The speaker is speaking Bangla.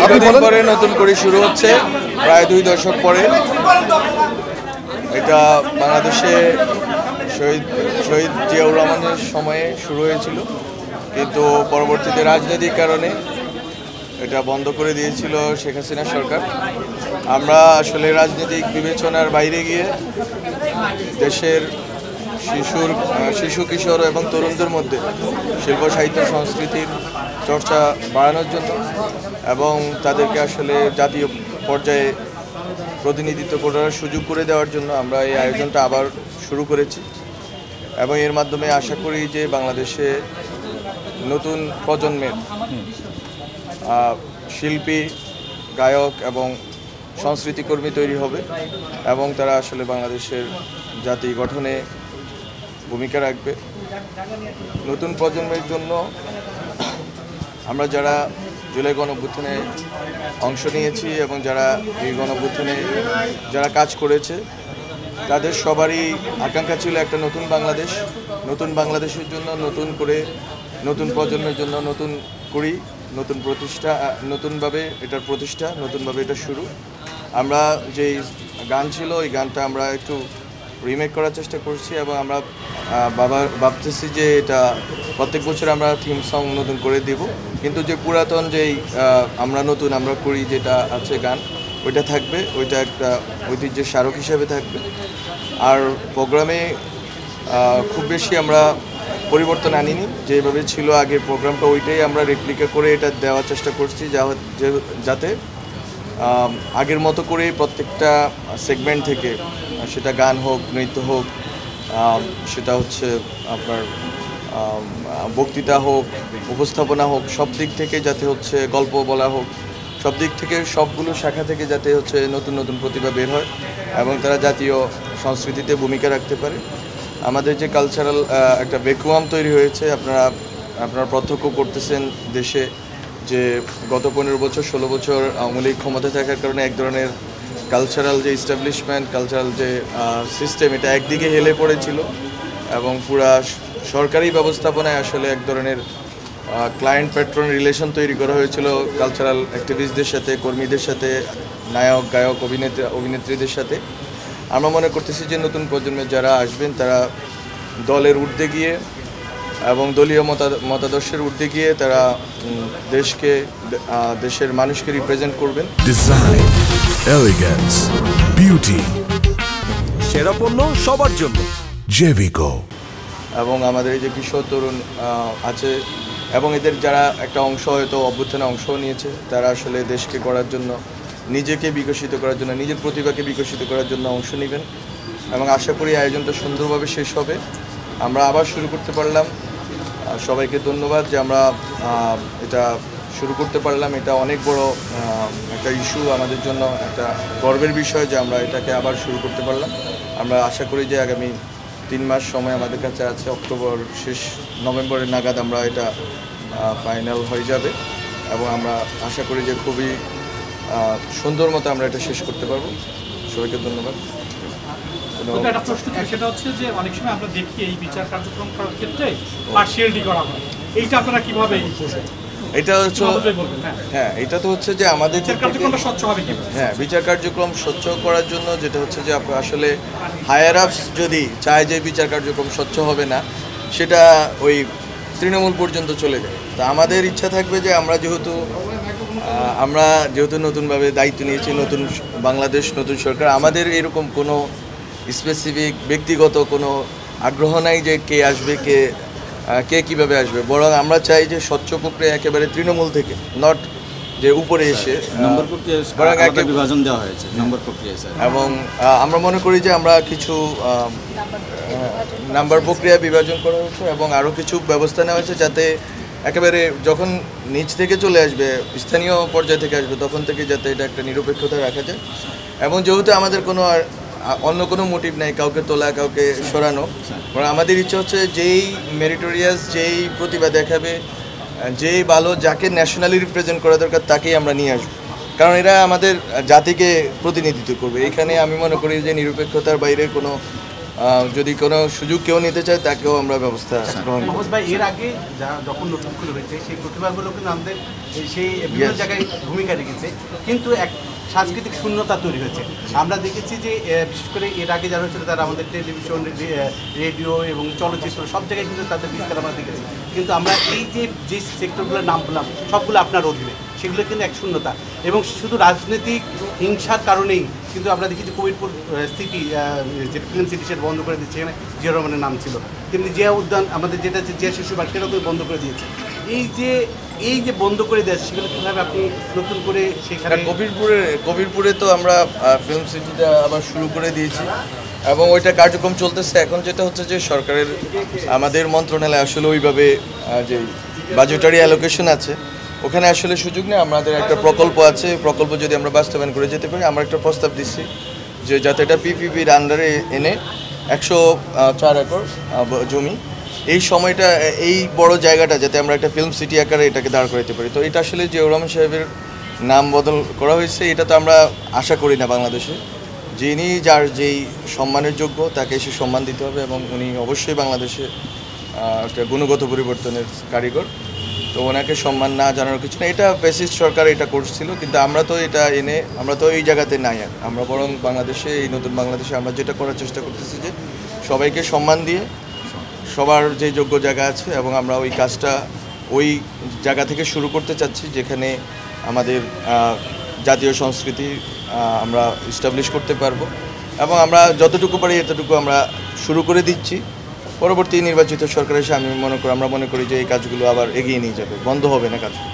দীর্ঘদিন পরে নতুন করে শুরু হচ্ছে, প্রায় 2 দশক পরে। এটা বাংলাদেশে শহীদ জিয়াউর রহমানের সময়ে শুরু হয়েছিল, কিন্তু পরবর্তীতে রাজনৈতিক কারণে এটা বন্ধ করে দিয়েছিল শেখ হাসিনা সরকার। আমরা আসলে রাজনৈতিক বিবেচনার বাইরে গিয়ে দেশের শিশু কিশোর এবং তরুণদের মধ্যে শিল্প সাহিত্য সংস্কৃতির চর্চা বাড়ানোর জন্য এবং তাদেরকে আসলে জাতীয় পর্যায়ে প্রতিনিধিত্ব করার সুযোগ করে দেওয়ার জন্য আমরা এই আয়োজনটা আবার শুরু করেছি। এবং এর মাধ্যমে আশা করি যে বাংলাদেশে নতুন প্রজন্মের শিল্পী, গায়ক এবং সংস্কৃতিকর্মী তৈরি হবে এবং তারা আসলে বাংলাদেশের জাতি গঠনে ভূমিকা রাখবে। নতুন প্রজন্মের জন্য আমরা যারা জুলাই গণঅভ্যুত্থানে অংশ নিয়েছি এবং যারা এই গণঅভ্যুত্থানে যারা কাজ করেছে, তাদের সবারই আকাঙ্ক্ষা ছিল একটা নতুন বাংলাদেশ। নতুন বাংলাদেশের জন্য নতুন করে নতুন প্রজন্মের জন্য নতুন করি, নতুন প্রতিষ্ঠা, নতুনভাবে এটার প্রতিষ্ঠা, নতুনভাবে এটা শুরু। আমরা যেই গান ছিল ওই গানটা আমরা একটু রিমেক করার চেষ্টা করছি এবং আমরা ভাবতেছি যে এটা প্রত্যেক বছর আমরা থিম সং নতুন করে দেব, কিন্তু যে পুরাতন যেই আমরা করি যেটা আছে গান, ওইটা থাকবে, ওইটা একটা ঐতিহ্যের স্মারক হিসেবে থাকবে। আর প্রোগ্রামে খুব বেশি আমরা পরিবর্তন আনিনি, যেভাবে ছিল আগের প্রোগ্রামটা ওইটাই আমরা রেপ্লিকা করে এটা দেওয়ার চেষ্টা করছি, যাতে আগের মতো করে প্রত্যেকটা সেগমেন্ট থেকে, সেটা গান হোক, নৃত্য হোক, সেটা হচ্ছে আপনার বক্তৃতা হোক, উপস্থাপনা হোক, সব দিক থেকে যাতে হচ্ছে গল্প বলা হোক, সব দিক থেকে সবগুলো শাখা থেকে যাতে হচ্ছে নতুন নতুন প্রতিভা বের হয় এবং তারা জাতীয় সংস্কৃতিতে ভূমিকা রাখতে পারে। আমাদের যে কালচারাল একটা ভ্যাকুয়াম তৈরি হয়েছে, আপনারা প্রত্যক্ষ করতেছেন দেশে যে গত 15 বছর 16 বছর আওয়ামী লীগ ক্ষমতায় থাকার কারণে এক ধরনের কালচারাল যে ইস্টাবলিশমেন্ট, কালচারাল যে সিস্টেম, এটা একদিকে হেলে পড়েছিল এবং পুরা সরকারি ব্যবস্থাপনায় আসলে এক ধরনের ক্লায়েন্ট প্যাট্রন রিলেশন তৈরি করা হয়েছিল কালচারাল অ্যাক্টিভিস্টদের সাথে, কর্মীদের সাথে, নায়ক, গায়ক, অভিনেত্রীদের সাথে। আমরা মনে করতেছি যে নতুন প্রজন্মের যারা আসবেন তারা দলের ঊর্ধ্বে গিয়ে এবং দলীয় মতাদর্শের ঊর্ধ্বে গিয়ে তারা দেশকে, দেশের মানুষকে রিপ্রেজেন্ট করবেন। ডিজাইন, এলিগেন্স, বিউটি, সেরা পণ্য সবার জন্য জেভিকো। এবং আমাদের এই যে কিশোর তরুণ আছে এবং এদের যারা একটা অংশ হয়তো অভ্যুত্থানে অংশ নিয়েছে, তারা আসলে দেশকে করার জন্য, নিজেকে বিকশিত করার জন্য, নিজের প্রতিভাকে বিকশিত করার জন্য অংশ নেবেন এবং আশা করি আয়োজনটা সুন্দরভাবে শেষ হবে। আমরা আবার শুরু করতে পারলাম, সবাইকে ধন্যবাদ যে আমরা এটা শুরু করতে পারলাম। এটা অনেক বড় একটা ইস্যু আমাদের জন্য, একটা গর্বের বিষয় যে আমরা এটাকে আবার শুরু করতে পারলাম। আমরা আশা করি যে আগামী 3 মাস সময় আমাদের কাছে আছে, অক্টোবর শেষ নভেম্বরের নাগাদ আমরা এটা ফাইনাল হয়ে যাবে এবং আমরা আশা করি যে খুবই সুন্দর মতো আমরা এটা শেষ করতে পারবো। সবাইকে ধন্যবাদ। একটা প্রশ্ন সেটা হচ্ছে যে অনেক সময় আমরা দেখি এই বিচার কার্যক্রম করার ক্ষেত্রে পার্সিয়ালিটি করা হয়, এইটা আপনারা কিভাবে? এটা হচ্ছে এটা তো হচ্ছে যে আমাদের বিচার কার্যক্রমটা স্বচ্ছ হবে কি? বিচার কার্যক্রম স্বচ্ছ করার জন্য যেটা হচ্ছে যে আসলে হায়ার আপস যদি চায় যে বিচার কার্যক্রম স্বচ্ছ হবে না, সেটা ওই তৃণমূল পর্যন্ত চলে যায়। তা আমাদের ইচ্ছা থাকবে যে আমরা যেহেতু নতুনভাবে দায়িত্ব নিয়েছি, নতুন বাংলাদেশ, নতুন সরকার, আমাদের এরকম কোনো স্পেসিফিক ব্যক্তিগত কোনো আগ্রহ নাই যে কে আসবে, কে কীভাবে আসবে, বরং আমরা চাই যে স্বচ্ছ প্রক্রিয়া একেবারে তৃণমূল থেকে, নট যে উপরে এসে বরং একটা বিভাজন দেওয়া হয়েছে নম্বর প্রক্রিয়া। এবং আমরা মনে করি যে আমরা কিছু নাম্বার প্রক্রিয়া বিভাজন করা হয়েছে এবং আরও কিছু ব্যবস্থা নেওয়া হয়েছে যাতে একেবারে যখন নিচ থেকে চলে আসবে, স্থানীয় পর্যায় থেকে আসবে, তখন থেকে যাতে এটা একটা নিরপেক্ষতা রাখা যায়। এবং যেহেতু আমাদের কোনো অন্য কোনো মোটিভ নেই কাউকে তোলা, কাউকে সরানো, আমাদের ইচ্ছা হচ্ছে যেই মেরিটোরিয়াস, যেই প্রতিভা দেখাবে, যেই ভালো, যাকে ন্যাশনালি রিপ্রেজেন্ট করা দরকার তাকেই আমরা নিয়ে আসবো, কারণ এরা আমাদের জাতিকে প্রতিনিধিত্ব করবে। এখানে আমি মনে করি যে নিরপেক্ষতার বাইরে কোনো যদি কোনো সুযোগ কেউ নিতে চায় তাকেও আমরা ব্যবস্থা গ্রহণ করব। মোহাম্মদ ভাই, এর আগে যখন নতুন করে হয়েছে সেই প্রতিভাগুলো কিন্তু আমাদের সেই বিভিন্ন Yes. জায়গায় ভূমিকা রেখেছে, কিন্তু এক সাংস্কৃতিক শূন্যতা তৈরি হয়েছে। আমরা দেখেছি যে বিশেষ করে এর আগে যারা হয়েছিল তারা আমাদের টেলিভিশন, রেডিও এবং চলচ্চিত্র সব জায়গায় কিন্তু তাদের বিস্তার আমরা দেখেছি, কিন্তু আমরা এই যে সেক্টরগুলোর নাম বললাম সবগুলো আপনার অধীনে, সেগুলো কিন্তু এক শূন্যতা। এবং শুধু রাজনৈতিক হিংসার কারণেই কিন্তু আমরা দেখি যে কবিরপুর সিটি, যে ফিল্ম সিটি, সেটা বন্ধ করে দিচ্ছে, এখানে জিয়া রহমানের নাম ছিল, তেমনি জিয়া উদ্যান আমাদের যেটা জিয়া শিশু পার্ক, সেটাও তো বন্ধ করে দিয়েছে। এই যে বন্ধ করে দেয়, সেগুলো কীভাবে আপনি নতুন করে সেখানে? কবিরপুরে তো আমরা ফিল্ম সিটিটা আবার শুরু করে দিয়েছি এবং ওইটা কার্যক্রম চলতেছে। এখন যেটা হচ্ছে যে সরকারের আমাদের মন্ত্রণালয়ে আসলে ওইভাবে যে বাজেটারি অ্যালোকেশন আছে ওখানে আসলে সুযোগ নেই। আমাদের একটা প্রকল্প আছে, প্রকল্প যদি আমরা বাস্তবায়ন করে যেতে পারি, আমরা একটা প্রস্তাব দিচ্ছি যে যাতে এটা পিপিপির আন্ডারে এনে 104 একর জমি, এই সময়টা এই বড় জায়গাটা যাতে আমরা একটা ফিল্ম সিটি আকারে এটাকে দাঁড় করাতে পারি। তো এটা আসলে জিয়াউর রহমান সাহেবের নাম বদল করা হয়েছে, এটা তো আমরা আশা করি না বাংলাদেশে। যিনি যার যেই সম্মানের যোগ্য তাকে সে সম্মান দিতে হবে এবং উনি অবশ্যই বাংলাদেশে একটা গুণগত পরিবর্তনের কারিগর। তো ওনাকে সম্মান না জানানোর কিছু না, এটা ফ্যাসিস্ট সরকার এটা করছিল, কিন্তু আমরা তো এটা এনে আমরা তো এই জায়গাতে নাই। আর আমরা বরং বাংলাদেশে, এই নতুন বাংলাদেশে আমরা যেটা করার চেষ্টা করতেছি যে সবাইকে সম্মান দিয়ে সবার যে যোগ্য জায়গা আছে এবং আমরা ওই কাজটা ওই জায়গা থেকে শুরু করতে চাচ্ছি যেখানে আমাদের জাতীয় সংস্কৃতি আমরা এস্টাবলিশ করতে পারবো এবং আমরা যতটুকু পারি এতটুকু আমরা শুরু করে দিচ্ছি। পরবর্তী নির্বাচিত সরকারের এসে আমরা মনে করি যে এই কাজগুলো আবার এগিয়ে নিয়ে যাবে, বন্ধ হবে না কাজগুলো।